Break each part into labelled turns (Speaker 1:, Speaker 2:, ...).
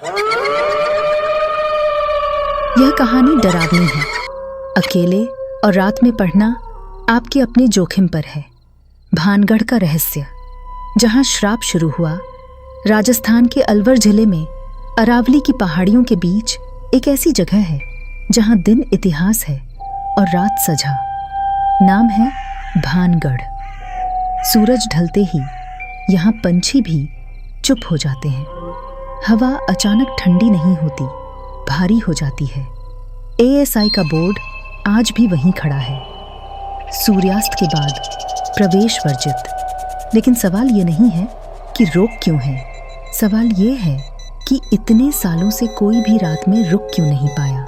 Speaker 1: यह कहानी डरावनी है। अकेले और रात में पढ़ना आपके अपने जोखिम पर है। भानगढ़ का रहस्य, जहां श्राप शुरू हुआ। राजस्थान के अलवर जिले में अरावली की पहाड़ियों के बीच एक ऐसी जगह है जहां दिन इतिहास है और रात सजा। नाम है भानगढ़। सूरज ढलते ही यहाँ पंछी भी चुप हो जाते हैं। हवा अचानक ठंडी नहीं होती, भारी हो जाती है। ASI का बोर्ड आज भी वहीं खड़ा है। सूर्यास्त के बाद प्रवेश वर्जित। लेकिन सवाल ये नहीं है कि रोक क्यों है। सवाल ये है कि इतने सालों से कोई भी रात में रुक क्यों नहीं पाया।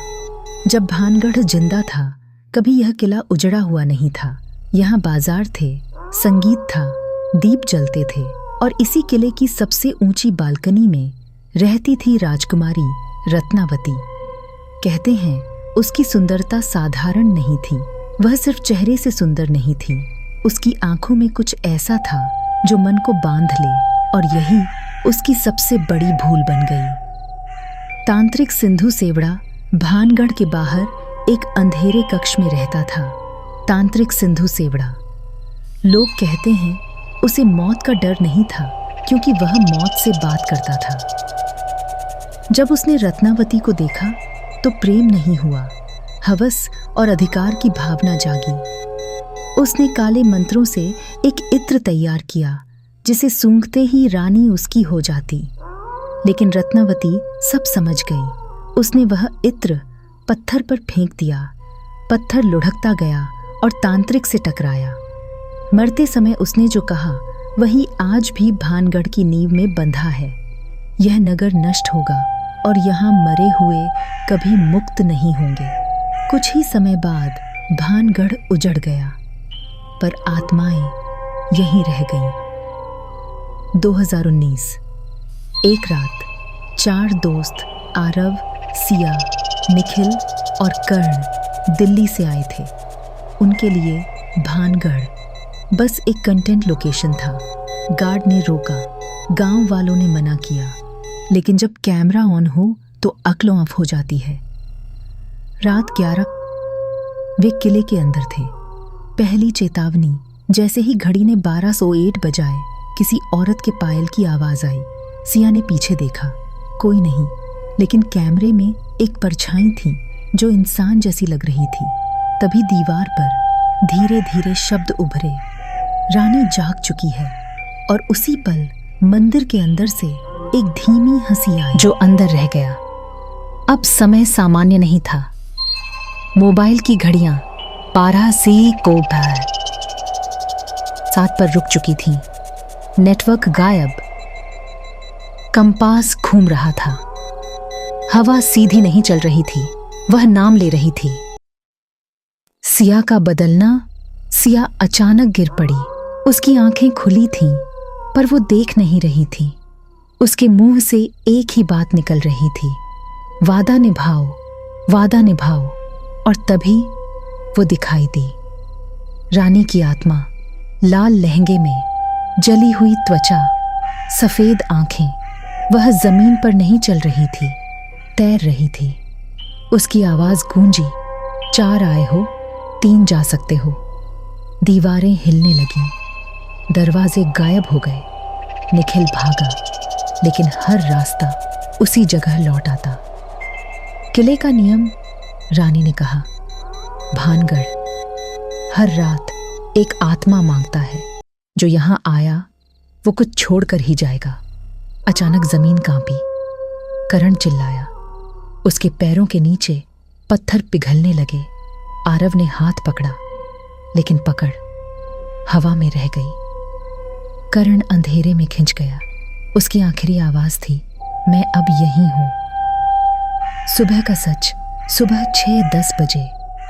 Speaker 1: जब भानगढ़ जिंदा था, कभी यह किला उजड़ा हुआ नहीं था। यहाँ बाजार थे, संगीत था, दीप जलते थे और इसी किले की सबसे ऊंची बालकनी में रहती थी राजकुमारी रत्नावती। कहते हैं उसकी सुंदरता साधारण नहीं थी। वह सिर्फ चेहरे से सुंदर नहीं थी, उसकी आंखों में कुछ ऐसा था जो मन को बांध ले, और यही उसकी सबसे बड़ी भूल बन गई। तांत्रिक सिंधु सेवड़ा भानगढ़ के बाहर एक अंधेरे कक्ष में रहता था। तांत्रिक सिंधु सेवड़ा। लोग कहते हैं उसे मौत का डर नहीं था, क्योंकि वह मौत से बात करता था। जब उसने रत्नावती को देखा तो प्रेम नहीं हुआ, हवस और अधिकार की भावना जागी। उसने काले मंत्रों से एक इत्र तैयार किया, जिसे सूंघते ही रानी उसकी हो जाती। लेकिन रत्नावती सब समझ गई। उसने वह इत्र पत्थर पर फेंक दिया। पत्थर लुढ़कता गया और तांत्रिक से टकराया। मरते समय उसने जो कहा वही आज भी भानगढ़ की नींव में बंधा है। यह नगर नष्ट होगा और यहाँ मरे हुए कभी मुक्त नहीं होंगे। कुछ ही समय बाद भानगढ़ उजड़ गया, पर आत्माएं यहीं रह गईं। 2019। एक रात 4 दोस्त आरव, सिया, निखिल और कर्ण दिल्ली से आए थे। उनके लिए भानगढ़ बस एक कंटेंट लोकेशन था। गार्ड ने रोका, गांव वालों ने मना किया, लेकिन जब कैमरा ऑन हो तो अक्ल ऑफ हो जाती है। रात 11 वे किले के अंदर थे। पहली चेतावनी, जैसे ही घड़ी ने 12:08 बजाए, किसी औरत के पायल की आवाज आई। सिया ने पीछे देखा, कोई नहीं, लेकिन कैमरे में एक परछाई थी जो इंसान जैसी लग रही थी। तभी दीवार पर धीरे धीरे शब्द उभरे, रानी जाग चुकी है। और उसी पल मंदिर के अंदर से एक धीमी हंसी आई, जो अंदर रह गया। अब समय सामान्य नहीं था। मोबाइल की घड़ियां 12 सी को 7 पर रुक चुकी थीं। नेटवर्क गायब, कंपास घूम रहा था। हवा सीधी नहीं चल रही थी, वह नाम ले रही थी। सिया का बदलना। सिया अचानक गिर पड़ी। उसकी आंखें खुली थीं, पर वो देख नहीं रही थी। उसके मुंह से एक ही बात निकल रही थी, वादा निभाओ, वादा निभाओ। और तभी वो दिखाई दी। रानी की आत्मा, लाल लहंगे में, जली हुई त्वचा, सफेद आंखें। वह जमीन पर नहीं चल रही थी, तैर रही थी। उसकी आवाज गूंजी, 4 आए हो, 3 जा सकते हो। दीवारें हिलने लगीं, दरवाजे गायब हो गए। निखिल भागा, लेकिन हर रास्ता उसी जगह लौट आता। किले का नियम, रानी ने कहा, भानगढ़ हर रात एक आत्मा मांगता है। जो यहां आया वो कुछ छोड़कर ही जाएगा। अचानक जमीन कांपी, करण चिल्लाया। उसके पैरों के नीचे पत्थर पिघलने लगे। आरव ने हाथ पकड़ा, लेकिन पकड़ हवा में रह गई। करण अंधेरे में खिंच गया। उसकी आखिरी आवाज थी, मैं अब यहीं हूं। सुबह का सच। सुबह 6:10 बजे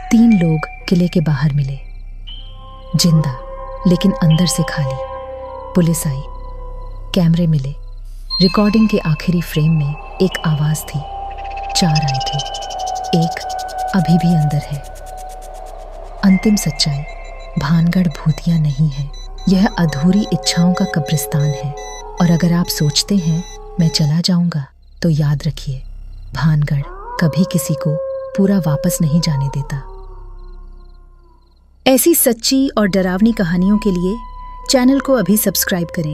Speaker 1: 3 लोग किले के बाहर मिले, जिंदा लेकिन अंदर से खाली। पुलिस आई, कैमरे मिले। रिकॉर्डिंग के आखिरी फ्रेम में एक आवाज थी, 4 आए थे, एक अभी भी अंदर है। अंतिम सच्चाई, भानगढ़ भूतिया नहीं है, यह अधूरी इच्छाओं का कब्रिस्तान है। और अगर आप सोचते हैं मैं चला जाऊंगा तो याद रखिए, भानगढ़ कभी किसी को पूरा वापस नहीं जाने देता। ऐसी सच्ची और डरावनी कहानियों के लिए चैनल को अभी सब्सक्राइब करें।